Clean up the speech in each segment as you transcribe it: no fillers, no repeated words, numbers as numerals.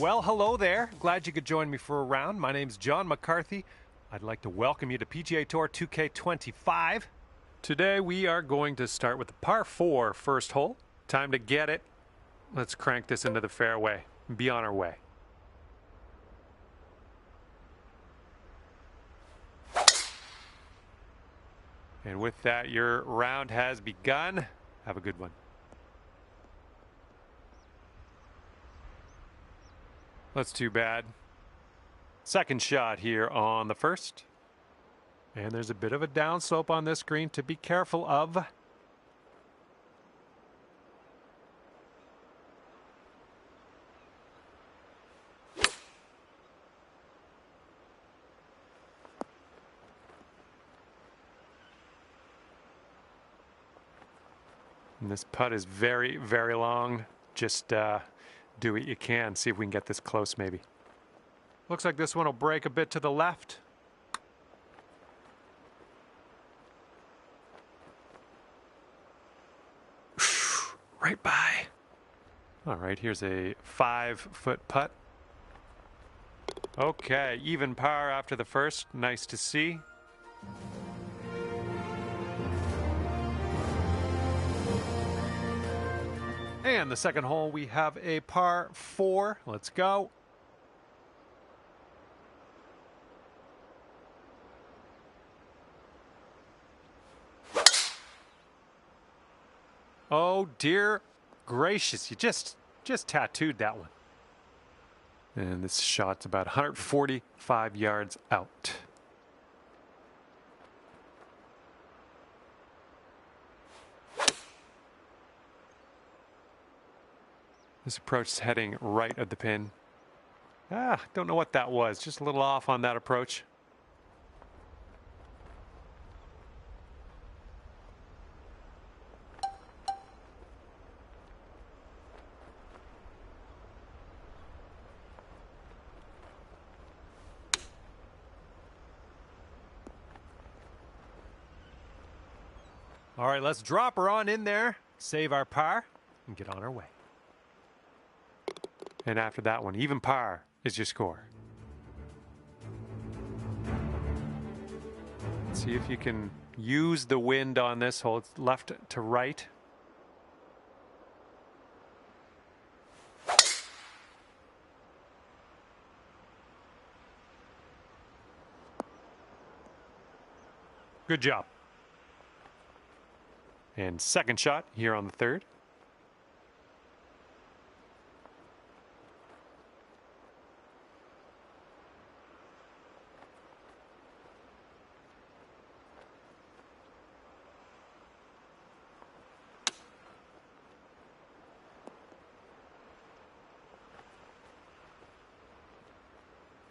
Well, hello there. Glad you could join me for a round. My name's John McCarthy. I'd like to welcome you to PGA Tour 2K25. Today we are going to start with the par 4 first hole. Time to get it. Let's crank this into the fairway and be on our way. And with that, your round has begun. Have a good one. That's too bad. Second shot here on the first. And there's a bit of a downslope on this green to be careful of. And this putt is very, very long. Just do what you can. See if we can get this close maybe. Looks like this one will break a bit to the left. Right by. All right, here's a 5-foot putt. Okay, even par after the first. Nice to see. And the second hole, we have a par 4. Let's go. Oh, dear gracious. You just tattooed that one. And this shot's about 145 yards out. This approach is heading right at the pin. Don't know what that was. Just a little off on that approach. All right, let's drop her on in there, save our par, and get on our way. And after that one, even par is your score. Let's see if you can use the wind on this hole. It's left to right. Good job. And second shot here on the third.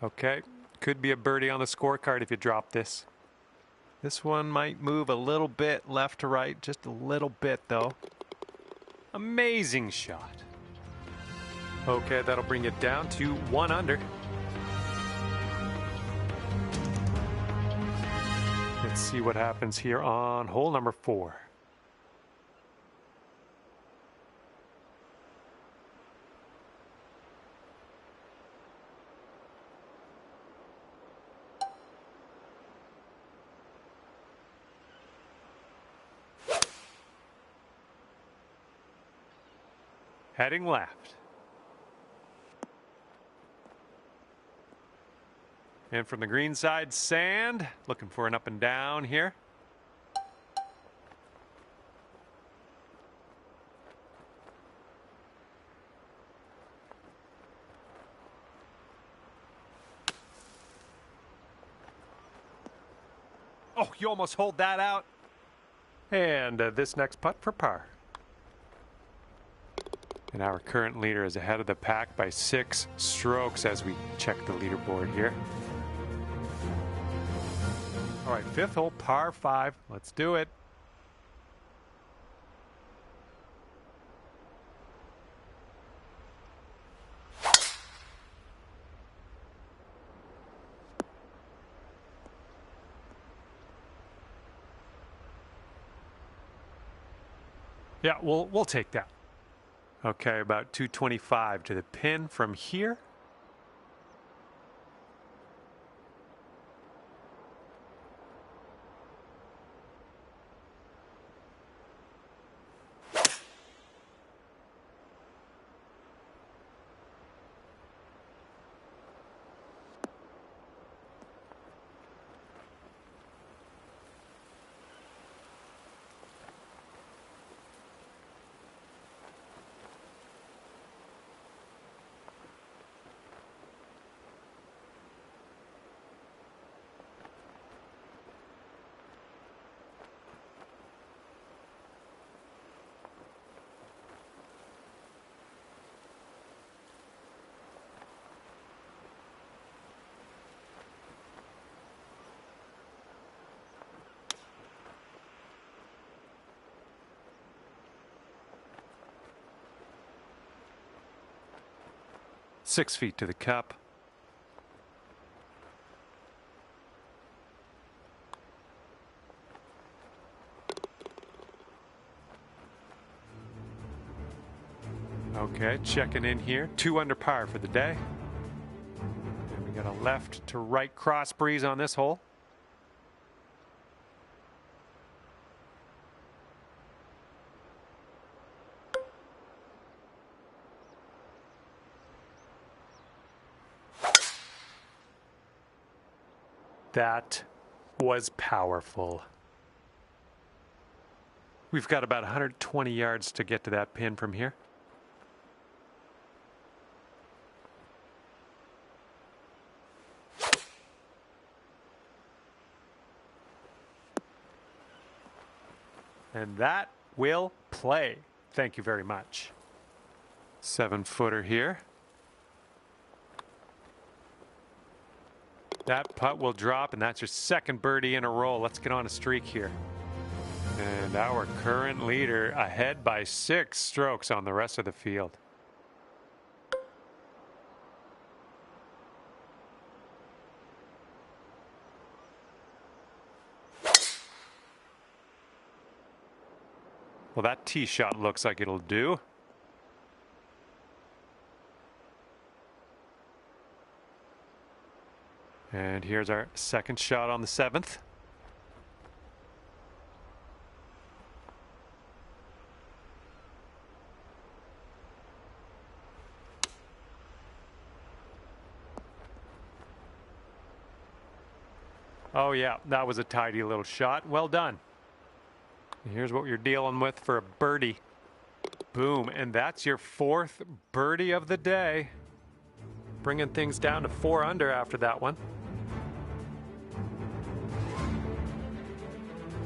Okay, could be a birdie on the scorecard if you drop this. This one might move a little bit left to right, just a little bit though. Amazing shot. Okay, that'll bring it down to 1 under. Let's see what happens here on hole number 4. Heading left. And from the green side, sand. Looking for an up and down here. Oh, you almost hold that out. And this next putt for par. And our current leader is ahead of the pack by 6 strokes as we check the leaderboard here. All right, 5th hole, par 5. Let's do it. Yeah, we'll take that. Okay, about 225 to the pin from here. 6 feet to the cup. Okay, checking in here. 2 under par for the day. And we got a left to right cross breeze on this hole. That was powerful. We've got about 120 yards to get to that pin from here. And that will play. Thank you very much. 7-footer here. That putt will drop, and that's your second birdie in a row. Let's get on a streak here. And our current leader ahead by 6 strokes on the rest of the field. Well, that tee shot looks like it'll do. And here's our second shot on the 7th. Oh yeah, that was a tidy little shot. Well done. And here's what you're dealing with for a birdie. Boom, and that's your 4th birdie of the day. Bringing things down to 4 under after that one.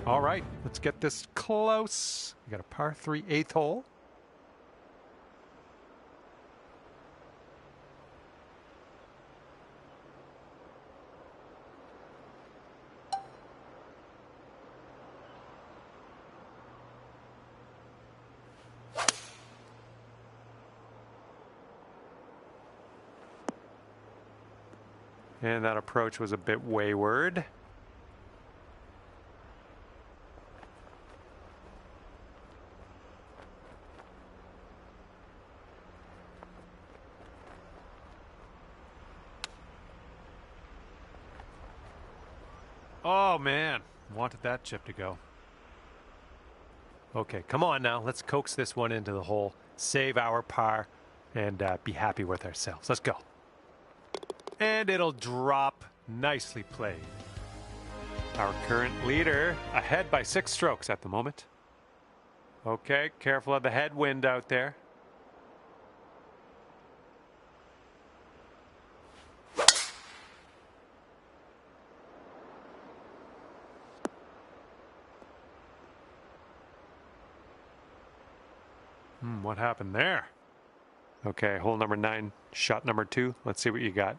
All right, let's get this close. We got a par 3 8th hole. And that approach was a bit wayward. Oh man, wanted that chip to go. Okay, come on now. Let's coax this one into the hole, save our par, and be happy with ourselves. Let's go. And it'll drop. Nicely played. Our current leader ahead by 6 strokes at the moment. Okay, careful of the headwind out there. What happened there? Okay, hole number 9, shot number 2. Let's see what you got.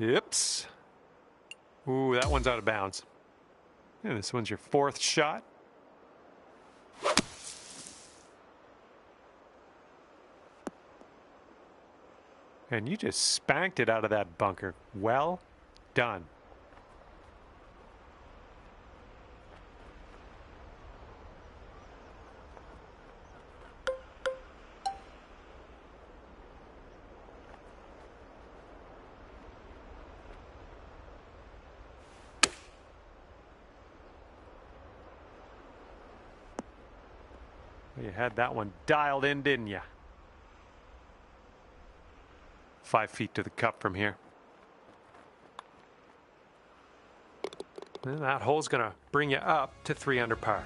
Oops. Ooh, that one's out of bounds. Yeah, this one's your 4th shot. And you just spanked it out of that bunker. Well done. You had that one dialed in, didn't you? 5 feet to the cup from here. And that hole's going to bring you up to 3 under par.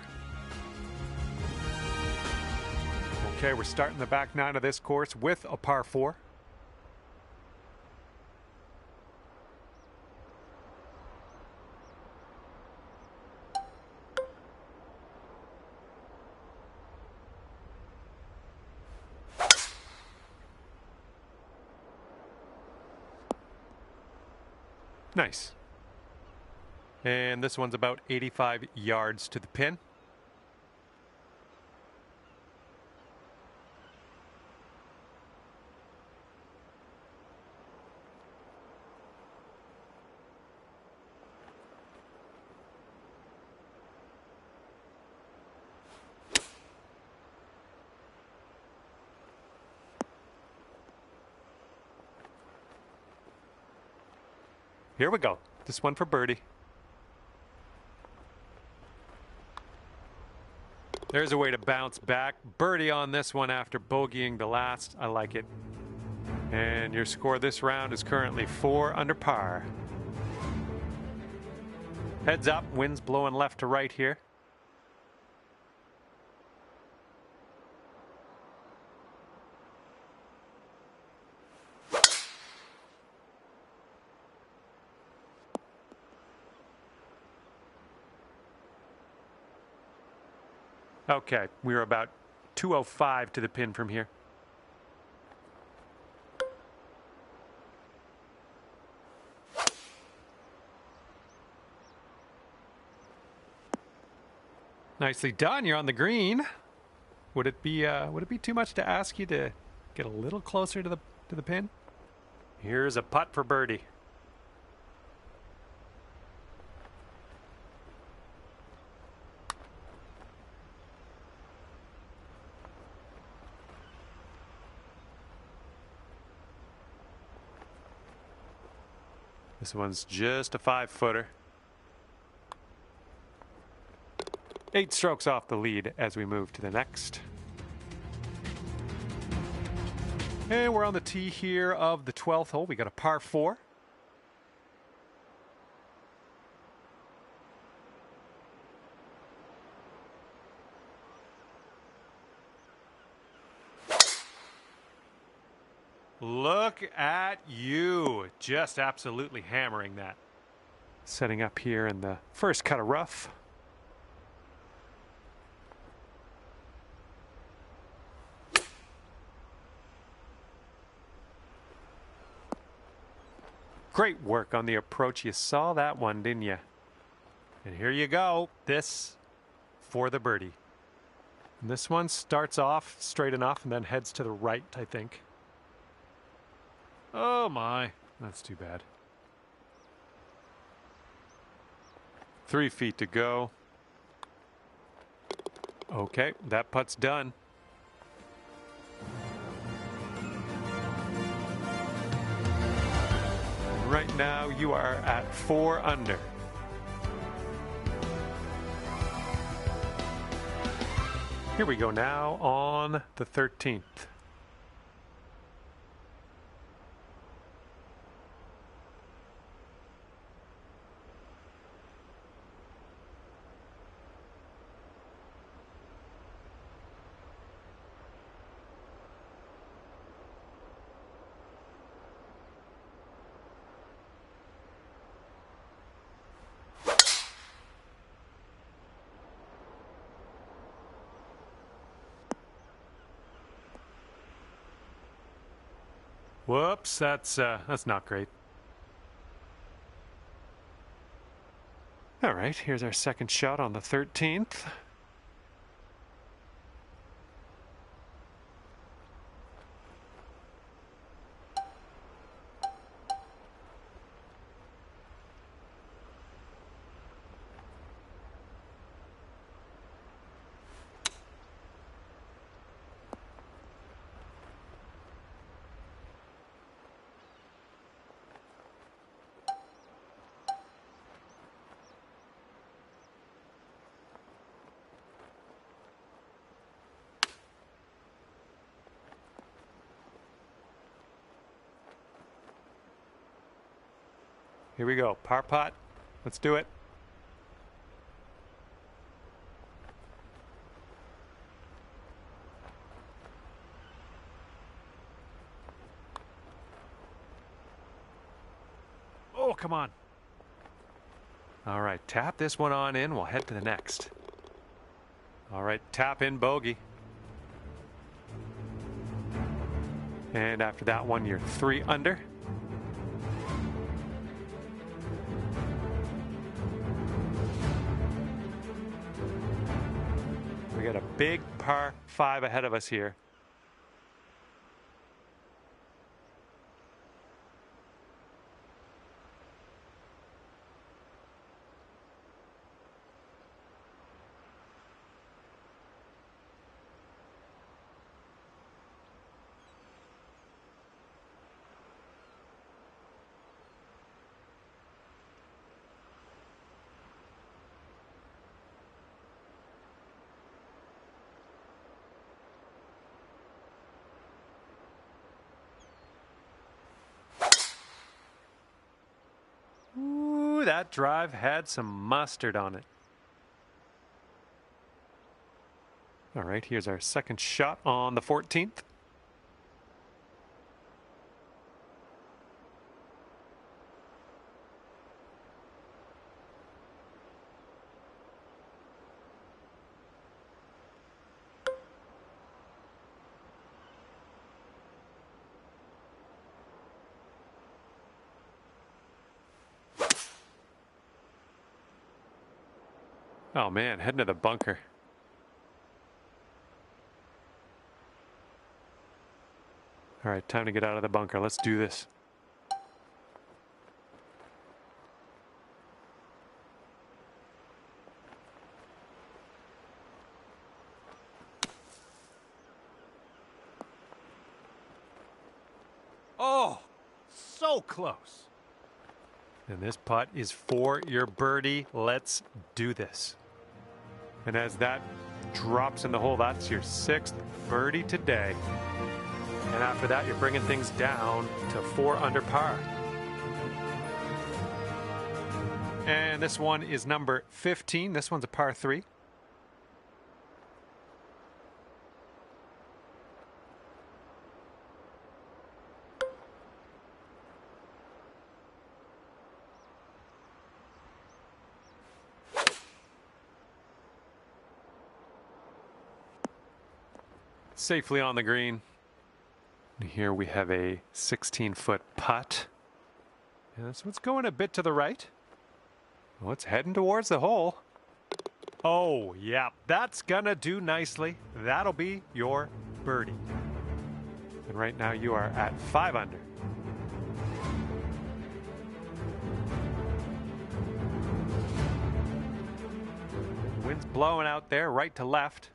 Okay, we're starting the back 9 of this course with a par 4. Nice. And this one's about 85 yards to the pin. Here we go. This one for birdie. There's a way to bounce back. Birdie on this one after bogeying the last. I like it. And your score this round is currently 4 under par. Heads up, wind's blowing left to right here. Okay, we're about 205 to the pin from here. Nicely done. You're on the green. Would it be too much to ask you to get a little closer to the pin? Here's a putt for birdie. This one's just a 5-footer. 8 strokes off the lead as we move to the next. And we're on the tee here of the 12th hole. We got a par 4. Look at you, just absolutely hammering that. Setting up here in the first cut of rough. Great work on the approach. You saw that one, didn't you? And here you go. This for the birdie. And this one starts off straight enough and then heads to the right, I think. Oh my, that's too bad. 3 feet to go. Okay, that putt's done. Right now you are at 4 under. Here we go now on the 13th. Whoops, that's not great. All right, here's our second shot on the 13th. Here we go, par putt. Let's do it. Oh, come on. All right, tap this one on in. We'll head to the next. All right, tap in bogey. And after that one, you're 3 under. big par 5 ahead of us here. Ooh, that drive had some mustard on it. All right, here's our second shot on the 14th. Oh man, heading to the bunker. All right, time to get out of the bunker. Let's do this. Oh, so close. And this putt is for your birdie. Let's do this. And as that drops in the hole, that's your 6th birdie today. And after that, you're bringing things down to 4 under par. And this one is number 15. This one's a par 3. Safely on the green. And here we have a 16-foot putt. And this one's going a bit to the right. Well, it's heading towards the hole. Oh, yeah, that's gonna do nicely. That'll be your birdie. And right now you are at 5 under. Wind's blowing out there, right to left.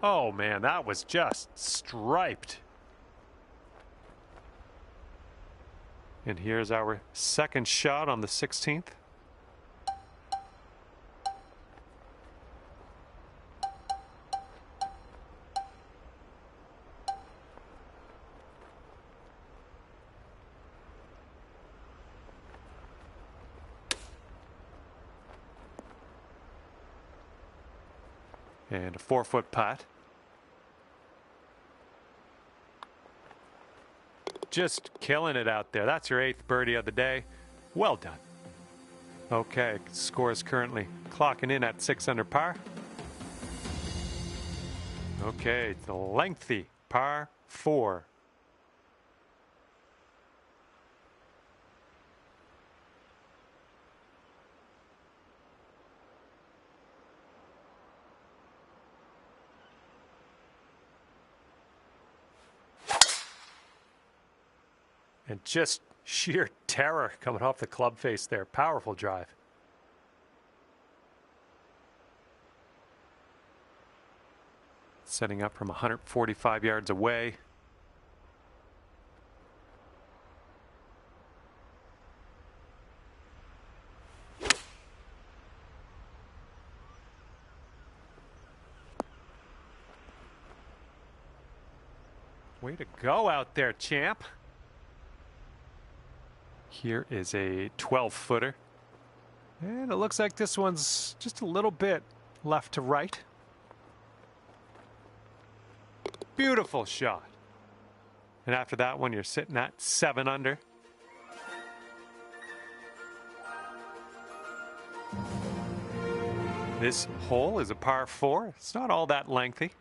Oh man, that was just striped. And here's our second shot on the 16th. And a 4-foot putt. Just killing it out there. That's your 8th birdie of the day. Well done. Okay, score is currently clocking in at 6 under par. Okay, the lengthy par 4. And just sheer terror coming off the club face there. Powerful drive. Setting up from 145 yards away. Way to go out there, champ. Here is a 12-footer. And it looks like this one's just a little bit left to right. Beautiful shot. And after that one, you're sitting at 7 under. This hole is a par 4. It's not all that lengthy.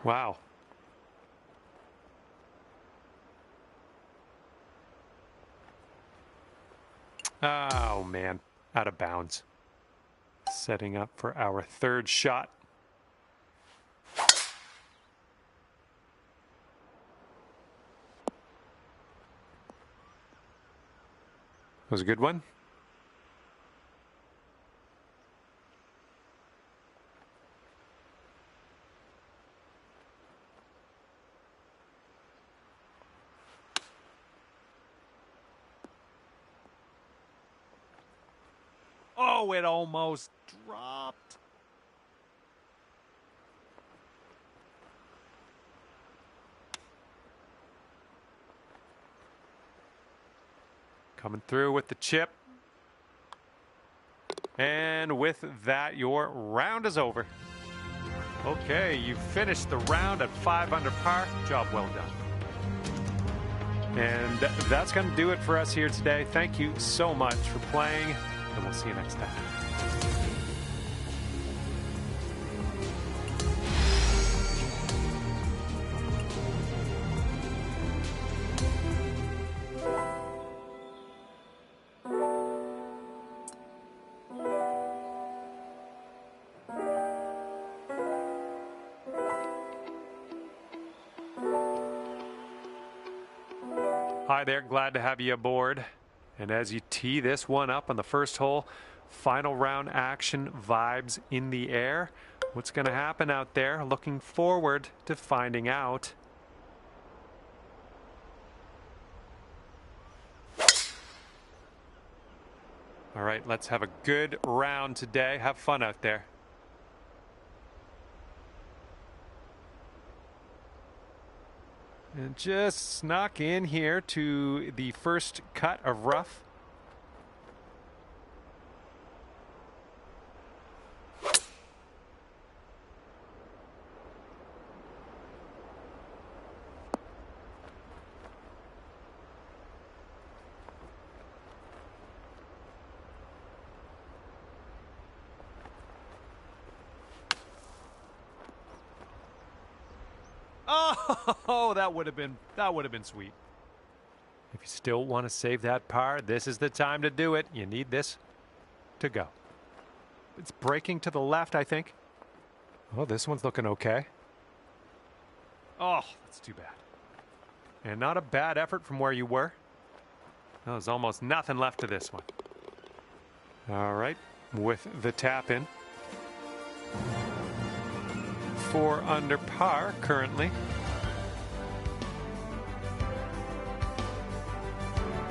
Wow. Oh, man. Out of bounds. Setting up for our third shot. Was a good one. Oh, it almost dropped. Coming through with the chip. And with that, your round is over. Okay, you finished the round at 5 under par. Job well done. And that's going to do it for us here today. Thank you so much for playing, and we'll see you next time. Hi there, glad to have you aboard. And as you tee this one up on the first hole, final round action, vibes in the air. What's going to happen out there? Looking forward to finding out. All right, let's have a good round today. Have fun out there. And just snuck in here to the first cut of rough. Oh, that would have been sweet. If you still want to save that par, this is the time to do it. You need this to go. It's breaking to the left, I think. Oh, this one's looking okay. Oh, that's too bad. And not a bad effort from where you were. There's almost nothing left to this one. All right, with the tap in. 4 under par currently.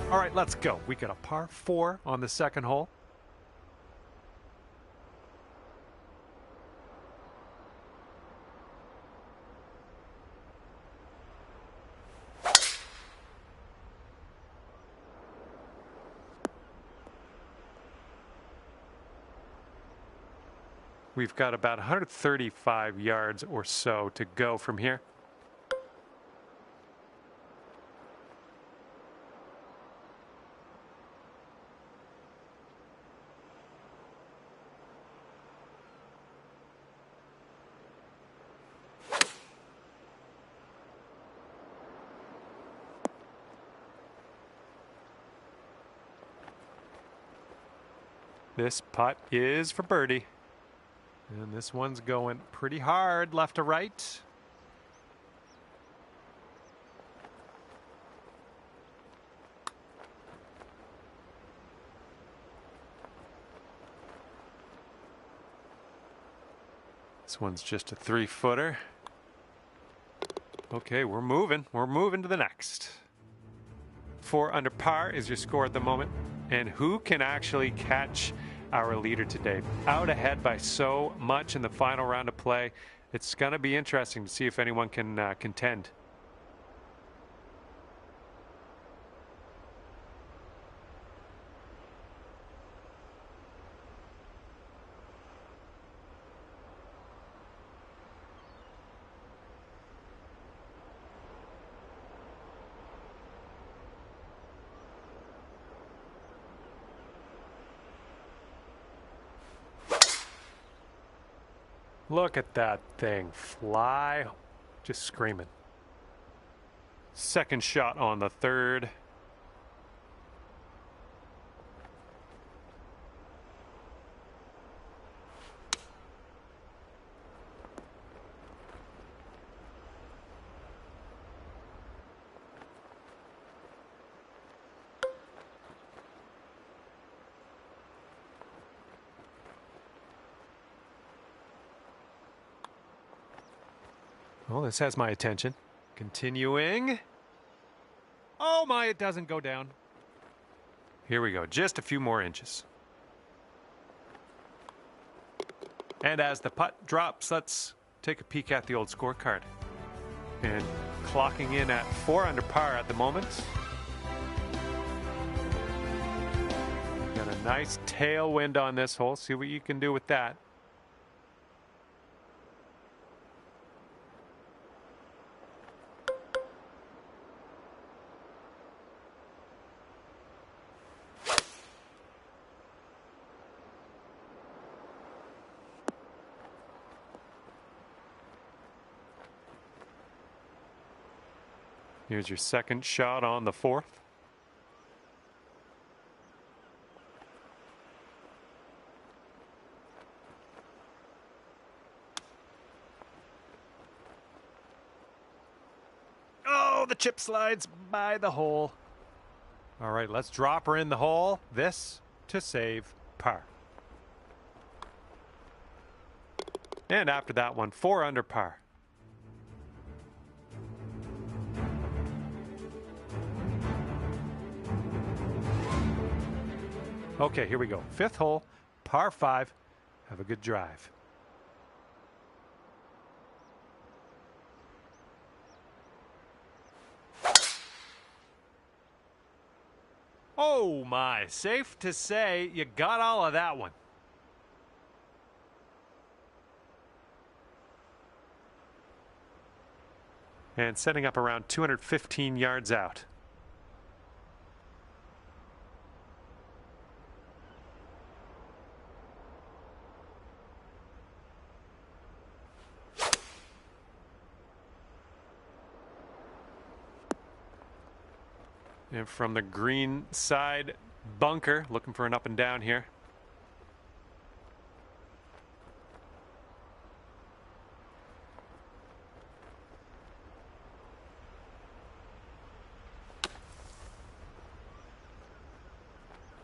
All right, let's go. We got a par 4 on the second hole. We've got about 135 yards or so to go from here. This putt is for birdie. And this one's going pretty hard left to right. This one's just a 3-footer. Okay, we're moving. We're moving to the next. 4 under par is your score at the moment. And who can actually catch our leader today? Out ahead by so much in the final round of play. It's going to be interesting to see if anyone can contend. Look at that thing fly, just screaming. Second shot on the third. Well, this has my attention. Continuing. Oh my, it doesn't go down. Here we go, just a few more inches. And as the putt drops, let's take a peek at the old scorecard. And clocking in at 4 under par at the moment. Got a nice tailwind on this hole. See what you can do with that. Here's your second shot on the fourth. Oh, the chip slides by the hole. All right, let's drop her in the hole. This to save par. And after that one, 4 under par. Okay, here we go. 5th hole, par 5. Have a good drive. Oh my, safe to say you got all of that one. And setting up around 215 yards out. And from the green side bunker, looking for an up and down here.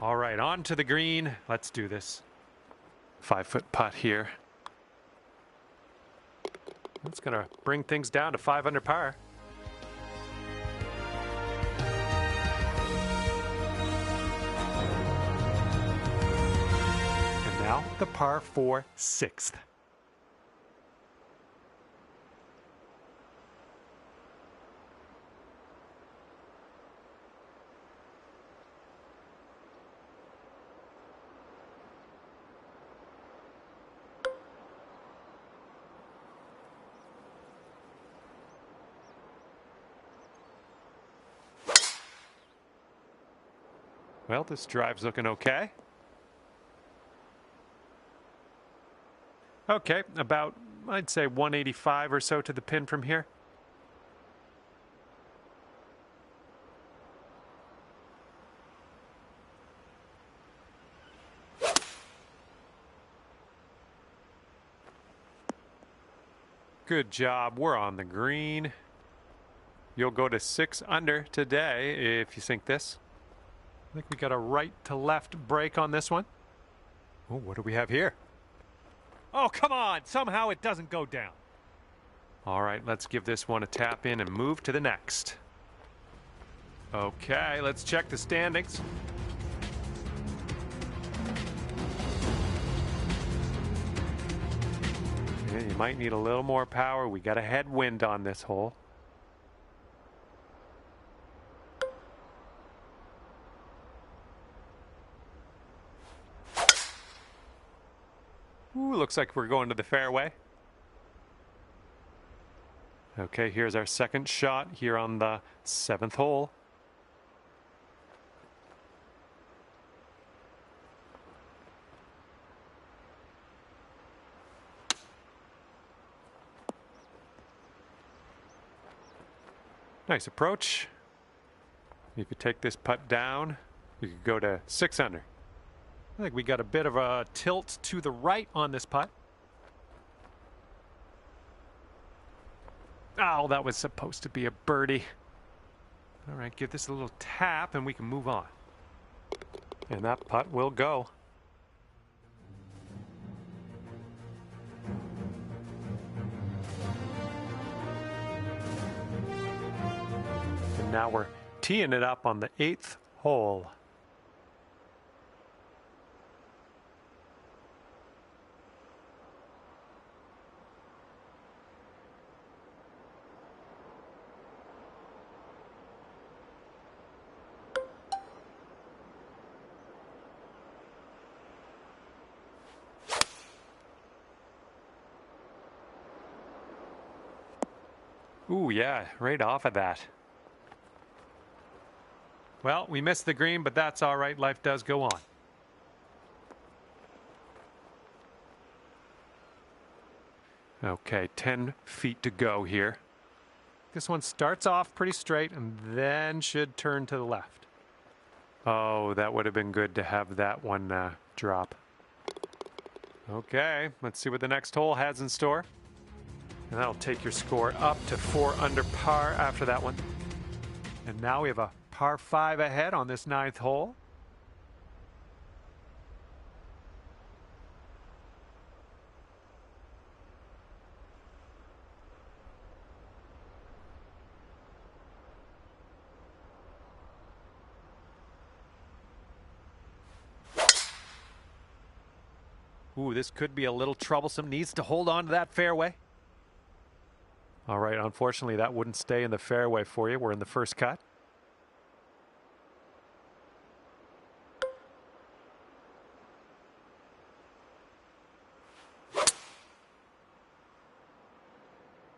All right, on to the green. Let's do this. 5-foot putt here. That's going to bring things down to 5 under par. Now the par 4 6th. Well, this drive's looking okay. Okay, about, I'd say 185 or so to the pin from here. Good job. We're on the green. You'll go to 6 under today if you sink this. I think we got a right to left break on this one. Oh, what do we have here? Oh, come on. Somehow it doesn't go down. All right, let's give this one a tap in and move to the next. Okay, let's check the standings. Yeah, you might need a little more power. We got a headwind on this hole. Ooh, looks like we're going to the fairway. Okay, here's our second shot here on the 7th hole. Nice approach. If you take this putt down, you could go to 6 under. I think we got a bit of a tilt to the right on this putt. Oh, that was supposed to be a birdie. All right, give this a little tap and we can move on. And that putt will go. And now we're teeing it up on the 8th hole. Ooh, yeah, right off of that. Well, we missed the green, but that's all right. Life does go on. Okay, 10 feet to go here. This one starts off pretty straight and then should turn to the left. Oh, that would have been good to have that one drop. Okay, let's see what the next hole has in store. And that'll take your score up to 4 under par after that one. And now we have a par 5 ahead on this 9th hole. Ooh, this could be a little troublesome. Needs to hold on to that fairway. All right, unfortunately, that wouldn't stay in the fairway for you. We're in the first cut.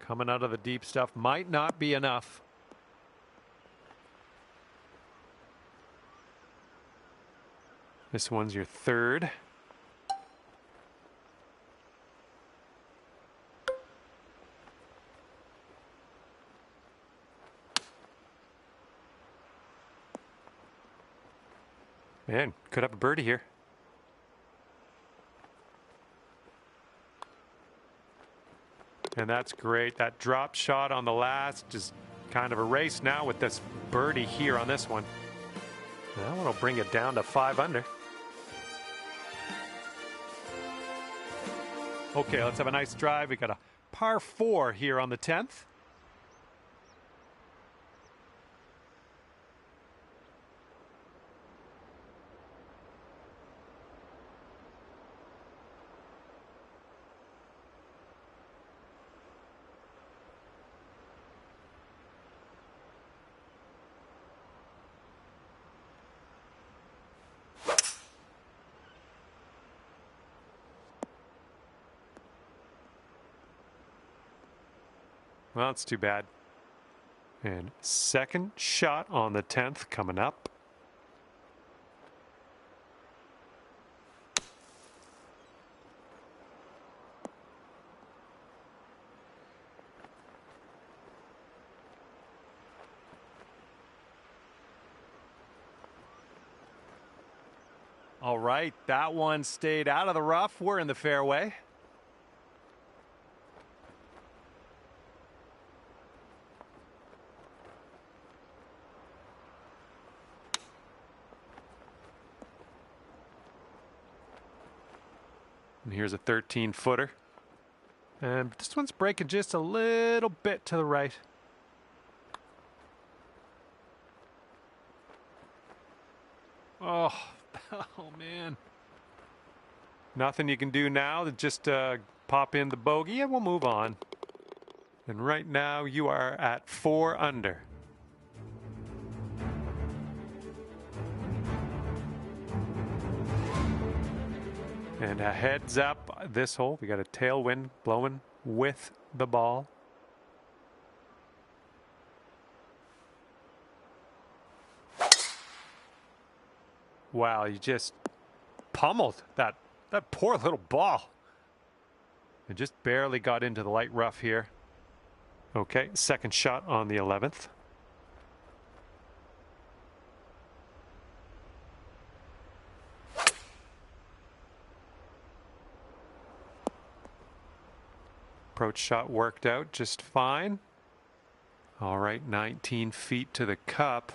Coming out of the deep stuff might not be enough. This one's your 3rd. Man, could have a birdie here. And that's great. That drop shot on the last is kind of a race now with this birdie here on this one. That one will bring it down to 5 under. Okay, let's have a nice drive. We got a par 4 here on the 10th. Well, it's too bad. And second shot on the 10th coming up. All right, that one stayed out of the rough. We're in the fairway. And here's a 13-footer. And this one's breaking just a little bit to the right. man. Nothing you can do now to just pop in the bogey and we'll move on. And right now you are at 4 under. And a heads up this hole. We got a tailwind blowing with the ball. Wow, you just pummeled that poor little ball. It just barely got into the light rough here. Okay, second shot on the 11th. Approach shot worked out just fine. All right, 19 feet to the cup.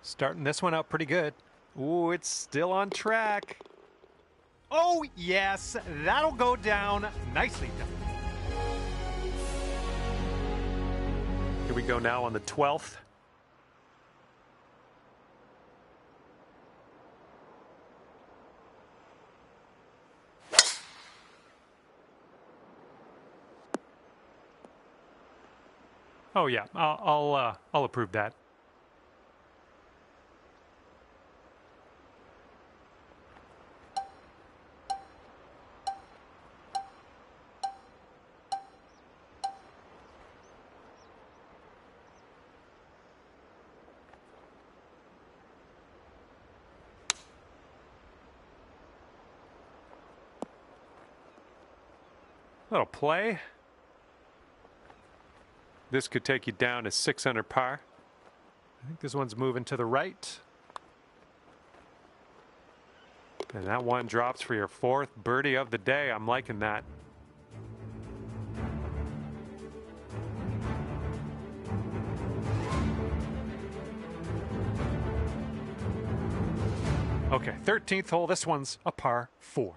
Starting this one out pretty good. Ooh, it's still on track. Oh, yes, that'll go down nicely done. Here we go now on the 12th. Oh yeah, I'll approve that. Little play. This could take you down to 6 under par. I think this one's moving to the right. And that one drops for your 4th birdie of the day. I'm liking that. Okay, 13th hole. This one's a par 4.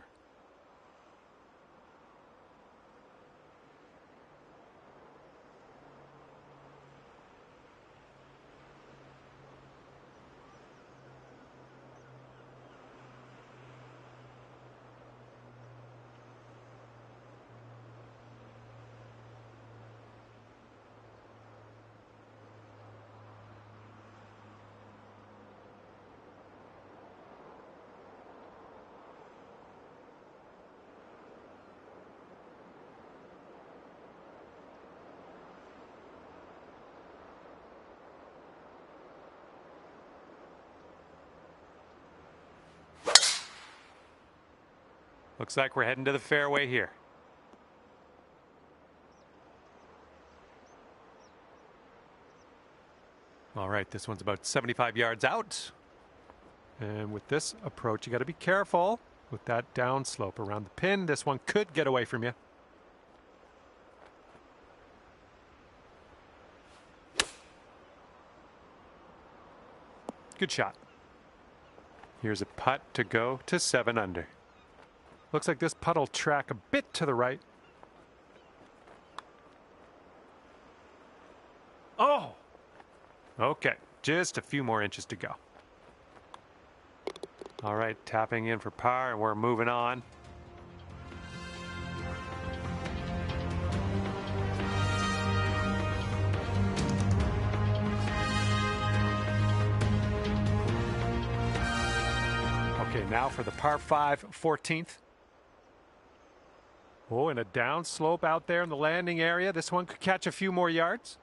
Looks like we're heading to the fairway here. All right, this one's about 75 yards out. And with this approach, you got to be careful with that downslope around the pin. This one could get away from you. Good shot. Here's a putt to go to 7 under. Looks like this putt will track a bit to the right. Oh! Okay, just a few more inches to go. All right, tapping in for par, and we're moving on. Okay, now for the par 5, 14th. Oh, and a down slope out there in the landing area. This one could catch a few more yards.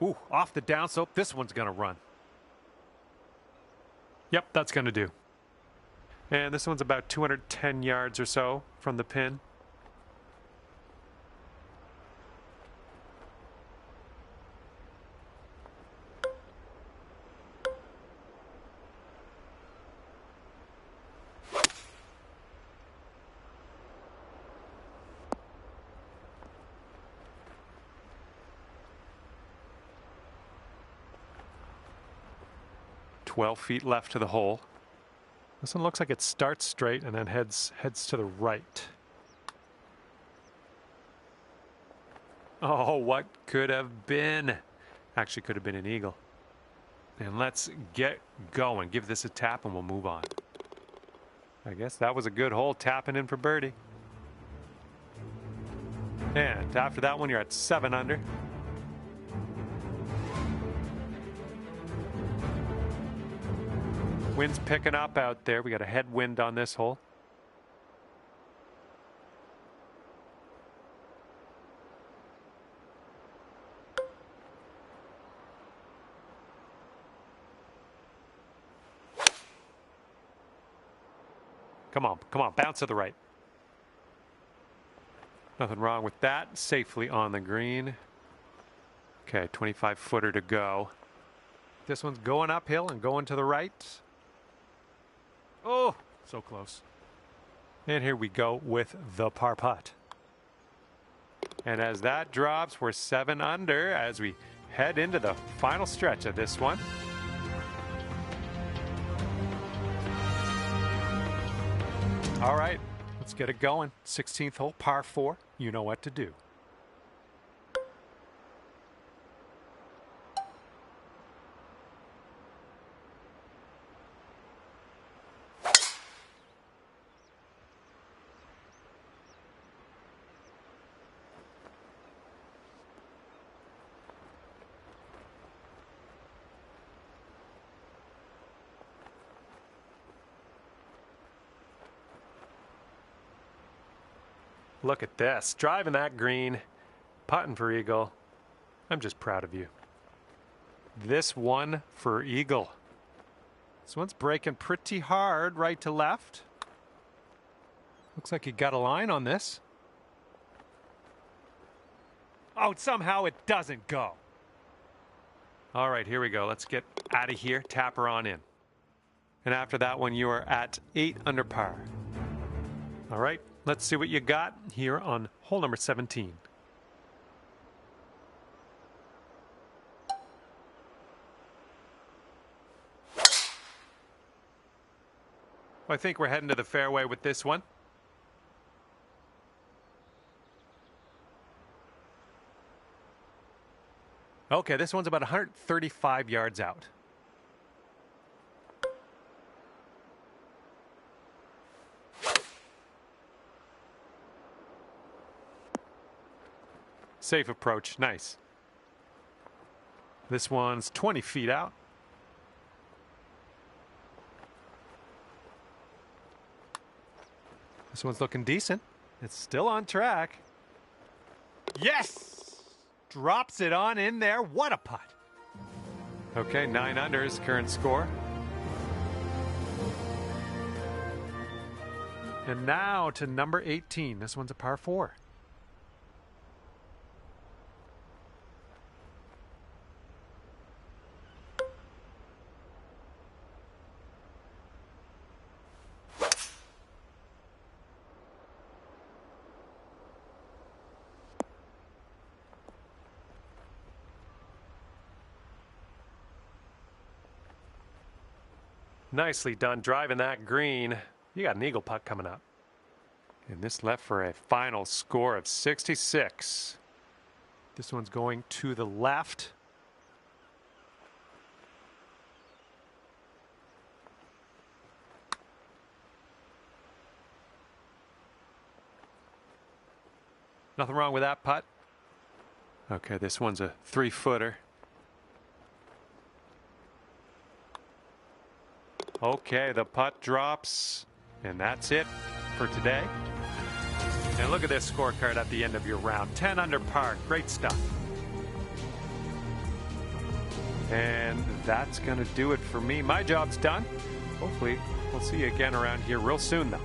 Ooh, off the downslope. This one's going to run. Yep, that's going to do. And this one's about 210 yards or so from the pin. "12 feet left to the hole." This one looks like it starts straight and then heads to the right. Oh, what could have been? Actually, could have been an eagle. And let's get going. Give this a tap and we'll move on. I guess that was a good hole, tapping in for birdie. And after that one, you're at 7 under. Wind's picking up out there. We got a headwind on this hole. Come on, come on, bounce to the right. Nothing wrong with that. Safely on the green. Okay, 25-footer to go. This one's going uphill and going to the right. Oh, so close. And here we go with the par putt. And as that drops, we're 7 under as we head into the final stretch of this one. All right, let's get it going. 16th hole, par 4. You know what to do. Look at this, driving that green, putting for eagle. I'm just proud of you. This one for eagle. This one's breaking pretty hard right to left. Looks like you got a line on this. Oh, somehow it doesn't go. All right, here we go. Let's get out of here. Tap her on in. And after that one, you are at 8 under par. All right. Let's see what you got here on hole number 17. I think we're heading to the fairway with this one. Okay, this one's about 135 yards out. Safe approach, nice. This one's 20 feet out. This one's looking decent. It's still on track. Yes! Drops it on in there. What a putt. Okay, 9 under is current score. And now to number 18. This one's a par 4. Nicely done driving that green. You got an eagle putt coming up. And this left for a final score of 66. This one's going to the left. Nothing wrong with that putt. Okay, this one's a 3-footer. Okay, the putt drops, and that's it for today. And look at this scorecard at the end of your round. 10 under par. Great stuff. And that's going to do it for me. My job's done. Hopefully, we'll see you again around here real soon, though.